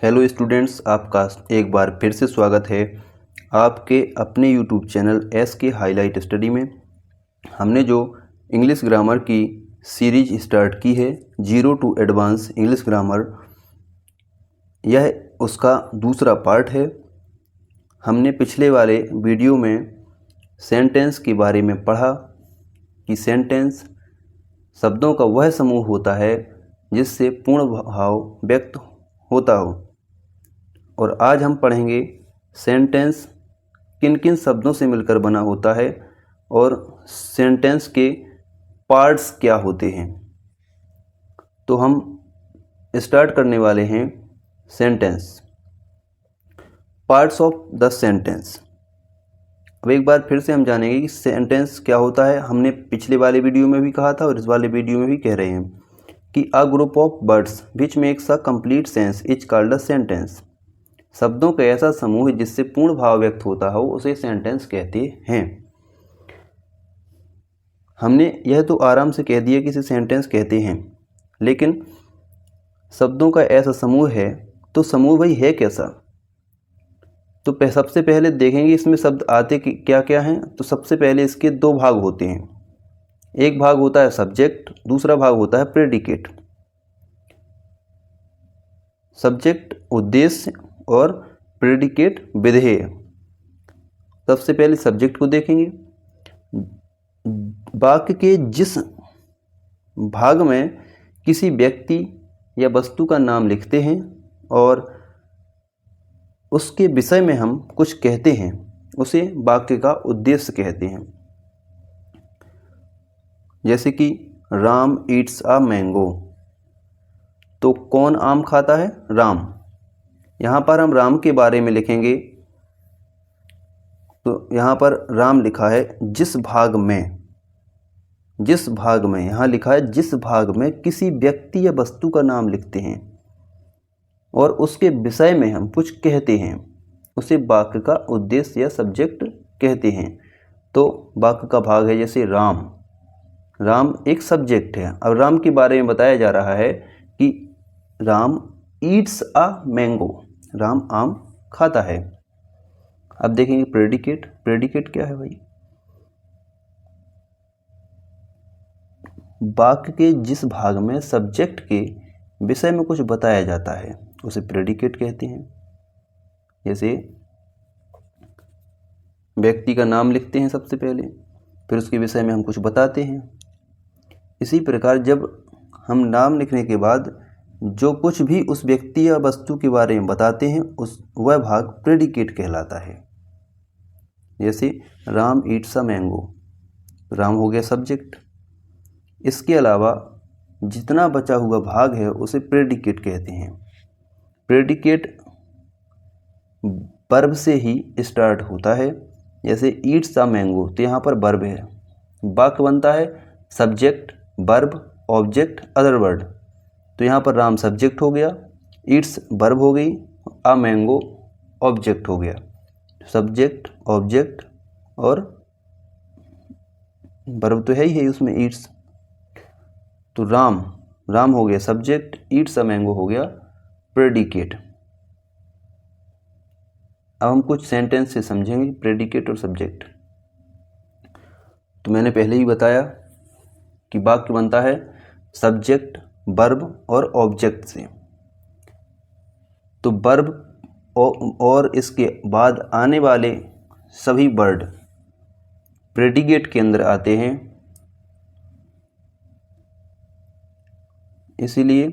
Hello students, आपका एक बार फिर से स्वागत है आपके अपने YouTube channel S K highlight study में। हमने जो इंग्लिश ग्रामर की सीरीज स्टार्ट की है zero to advance English grammar, यह उसका दूसरा पार्ट है। हमने पिछले वाले वीडियो में सेंटेंस के बारे में पढ़ा कि सेंटेंस शब्दों का वह समूह होता है जिससे पूर्ण भाव व्यक्त होता हो, और आज हम पढ़ेंगे सेंटेंस किन किन शब्दों से मिलकर बना होता है और सेंटेंस के पार्ट्स क्या होते हैं। तो हम स्टार्ट करने वाले हैं sentence, parts of the sentence. अब एक बार फिर से हम जानेंगे कि सेंटेंस क्या होता है। हमने पिछले वाले वीडियो में भी कहा था और इस वाले वीडियो में भी कह रहे हैं कि a group of words which makes a complete sense is called a sentence. शब्दों का ऐसा समूह जिससे पूर्ण भाव व्यक्त होता हो उसे सेंटेंस कहते हैं। हमने यह तो आराम से कह दिया कि इसे सेंटेंस कहते हैं, लेकिन शब्दों का ऐसा समूह है तो समूह भाई है कैसा। तो सबसे पहले देखेंगे इसमें शब्द आते क्या क्या हैं। तो सबसे पहले इसके दो भाग होते हैं। एक भाग होता है सब्जेक्ट, दूसरा भाग होता है प्रेडिकेट। सब्जेक्ट उद्देश्य और प्रेडिकेट विधेय। सबसे पहले सब्जेक्ट को देखेंगे। वाक्य के जिस भाग में किसी व्यक्ति या वस्तु का नाम लिखते हैं और उसके विषय में हम कुछ कहते हैं उसे वाक्य का उद्देश्य कहते हैं। जैसे कि राम ईट्स अ मैंगो, तो कौन आम खाता है? राम। यहाँ पर हम राम के बारे में लिखेंगे तो यहाँ पर राम लिखा है जिस भाग में, यहाँ लिखा है जिस भाग में किसी व्यक्ति या वस्तु का नाम लिखते हैं और उसके विषय में हम कुछ कहते हैं उसे वाक्य का उद्देश्य या सब्जेक्ट कहते हैं। तो वाक्य का भाग है जैसे राम, राम एक सब्जेक्ट है। अब राम के बारे में बताया जा रहा है कि Ram Yeats a mango, Ram आम खाता है। अब देखेंगे प्रेडिकेट। प्रेडिकेट क्या है भाई? वाक्य के जिस भाग में सब्जेक्ट के विषय में कुछ बताया जाता है उसे प्रेडिकेट कहते हैं। जैसे व्यक्ति का नाम लिखते हैं सबसे पहले, फिर उसके विषय में हम कुछ बताते हैं। इसी प्रकार जब हम नाम लिखने के बाद जो कुछ भी उस व्यक्ति या वस्तु के बारे में बताते हैं वह भाग प्रेडिकेट कहलाता है। जैसे Ram Yeats a mango, Ram हो गया सब्जेक्ट। इसके अलावा जितना बचा हुआ भाग है उसे प्रेडिकेट कहते हैं। प्रेडिकेट वर्ब से ही स्टार्ट होता है। जैसे ईट्स अ मैंगो, तो यहाँ पर वर्ब है। वाक्य बनता है subject, verb, object, other word. तो यहाँ पर राम सब्जेक्ट हो गया, ईट्स वर्ब हो गई, अ मैंगो ऑब्जेक्ट हो गया। सब्जेक्ट, ऑब्जेक्ट और वर्ब तो है ही है उसमें, ईट्स। तो राम हो गया सब्जेक्ट, ईट्स अ मैंगो हो गया प्रेडिकेट। अब हम कुछ सेंटेंस से समझेंगे प्रेडिकेट और सब्जेक्ट। तो मैंने पहले ही बताया कि वाक्य बनता है सब्जेक्ट, वर्ब और ऑब्जेक्ट से। तो वर्ब और इसके बाद आने वाले सभी वर्ड प्रेडिकेट के अंदर आते हैं। इसीलिए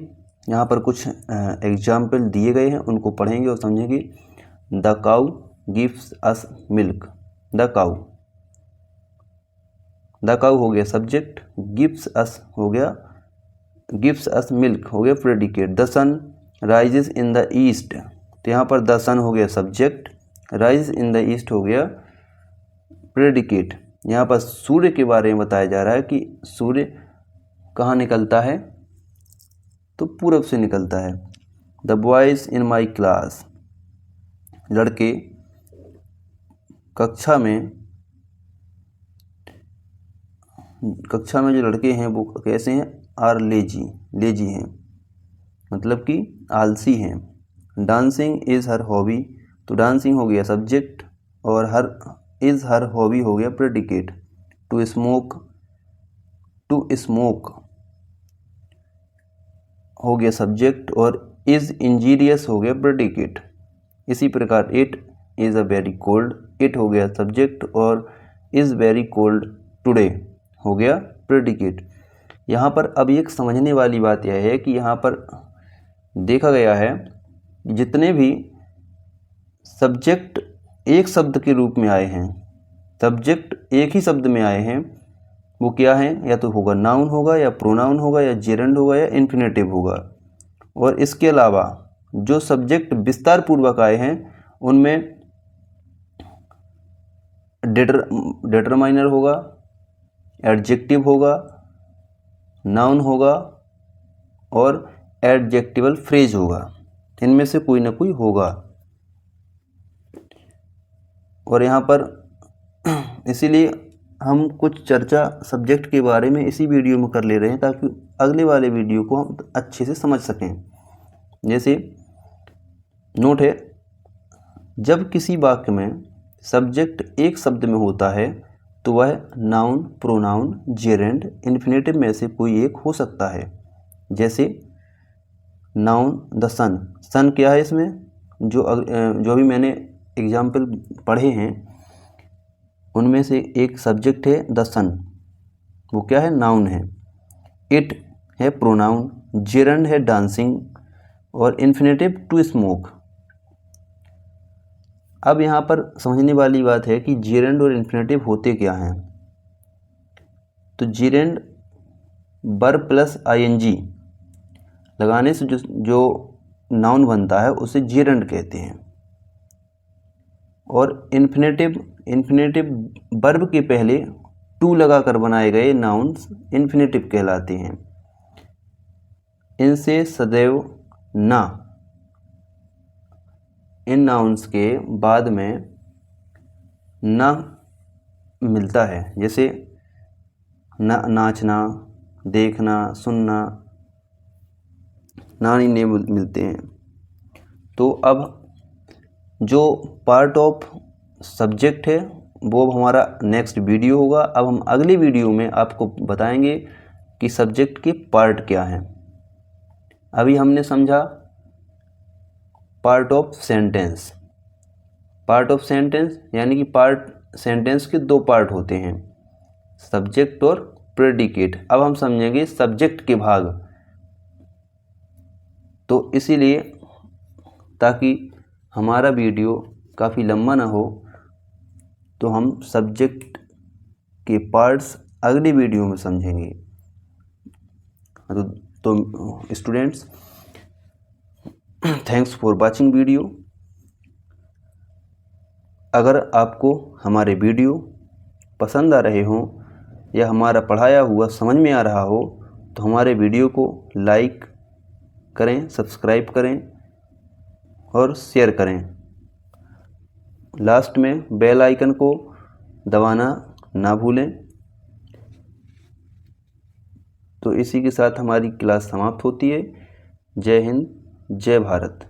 यहाँ पर कुछ एग्जाम्पल दिए गए हैं, उनको पढ़ेंगे और समझेंगे। The cow gives us milk, the cow हो गया सब्जेक्ट, गिव्स अस हो गया, गिव्स अस मिल्क हो गया predicate. The sun rises in the east, तो यहाँ पर द सन हो गया subject, rise in the east हो गया प्रेडिकेट। यहाँ पर सूर्य के बारे में बताया जा रहा है कि सूर्य कहाँ निकलता है, तो पूरब से निकलता है। The boys in my class, लड़के कक्षा में जो लड़के हैं वो कैसे हैं? आर लेजी हैं, मतलब कि आलसी हैं। डांसिंग इज़ हर हॉबी, तो डांसिंग हो गया सब्जेक्ट और हर इज़ हर हॉबी हो गया प्रेडिकेट। टू स्मोक हो गया सब्जेक्ट और इज़ इंजीरियस हो गया प्रेडिकेट। इसी प्रकार it is a very cold, it हो गया सब्जेक्ट और इज़ वेरी कोल्ड टुडे हो गया प्रेडिकेट। यहाँ पर अब एक समझने वाली बात यह है कि यहाँ पर देखा गया है जितने भी सब्जेक्ट एक शब्द के रूप में आए हैं, सब्जेक्ट एक ही शब्द में आए हैं, वो क्या हैं, या तो होगा नाउन होगा या प्रोनाउन होगा या जेरेंड होगा या इन्फिनेटिव होगा। और इसके अलावा जो सब्जेक्ट विस्तार पूर्वक आए हैं उनमें डिटरमाइनर होगा, एडजेक्टिव होगा, नाउन होगा और एडजेक्टिवल फ्रेज होगा। इनमें से कोई ना कोई होगा। और यहाँ पर इसीलिए हम कुछ चर्चा सब्जेक्ट के बारे में इसी वीडियो में कर ले रहे हैं ताकि अगले वाले वीडियो को हम अच्छे से समझ सकें। जैसे नोट है, जब किसी वाक्य में सब्जेक्ट एक शब्द में होता है तो वह नाउन, प्रोनाउन, जेरेंड, इन्फिनेटिव में से कोई एक हो सकता है। जैसे नाउन द सन, सन क्या है, इसमें जो अभी मैंने एग्जाम्पल पढ़े हैं उनमें से एक सब्जेक्ट है द सन, वो क्या है, नाउन है। इट है प्रोनाउन, जेरेंड है डांसिंग और इन्फिनेटिव टू स्मोक। अब यहाँ पर समझने वाली बात है कि जेरेंड और इन्फिनेटिव होते क्या हैं। तो जेरेंड वर्ब प्लस आईएनजी लगाने से जो नाउन बनता है उसे जेरेंड कहते हैं। और इन्फिनेटिव वर्ब के पहले टू लगाकर बनाए गए नाउन्स इन्फिनेटिव कहलाते हैं। इनसे सदैव ना, इन नाउन्स के बाद में ना मिलता है। जैसे नाचना, देखना, सुनना, नानी ने मिलते हैं। तो अब जो पार्ट ऑफ सब्जेक्ट है वो अब हमारा नेक्स्ट वीडियो होगा। अब हम अगले वीडियो में आपको बताएंगे कि सब्जेक्ट के पार्ट क्या हैं। अभी हमने समझा part of sentence. Part of sentence यानी कि सेंटेंस के दो पार्ट होते हैं, सब्जेक्ट और प्रेडिकेट। अब हम समझेंगे सब्जेक्ट के भाग। तो इसीलिए ताकि हमारा वीडियो काफ़ी लंबा ना हो तो हम सब्जेक्ट के पार्ट्स अगली वीडियो में समझेंगे। तो students, thanks for watching video. अगर आपको हमारे वीडियो पसंद आ रहे हों या हमारा पढ़ाया हुआ समझ में आ रहा हो तो हमारे वीडियो को लाइक करें, सब्सक्राइब करें और शेयर करें। लास्ट में बेल आइकन को दबाना ना भूलें। तो इसी के साथ हमारी क्लास समाप्त होती है। जय हिंद, जय भारत।